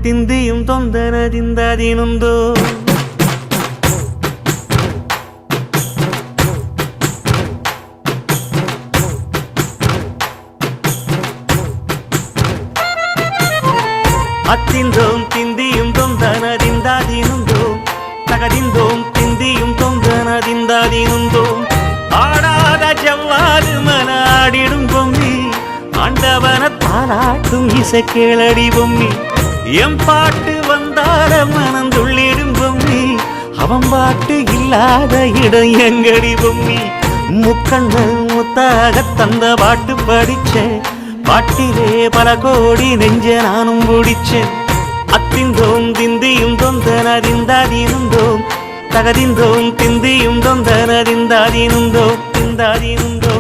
ತಿಂದಿಯುಂ ತೊಂದನದಿಂದದಿನುಂದೋ அத்திந்தோம் திந்தியும் தொந்தனதிந்தாதினுந்தோம் தகதிந்தோம் திந்தியும் தொந்தனதிந்தாதினுந்தோம் ஆடாத ஜவ்வாது மனாடிடும் பொம்மி ஆண்டவன தாளாட்டும் இசை கேளடி பொம்மி எம் பாட்டு வந்தார மனந்துள்ளிடும் பொம்மி அவன் பாட்டு இல்லாத இடம் எங்கடி பொம்மி முக்கண்ணல் முத்தாக தந்த பாட்டு படிச்சேன் பாட்டிலே பல கோடி நெஞ்ச நானும் பிடிச்சேன் அத்திந்தோம் திந்தியும் தொந்தனதிந்தாதினுந்தோம் தகதிந்தோம் திந்தியும் தொந்தனதிந்தாதினுந்தோம் திந்தாதினுந்தோம்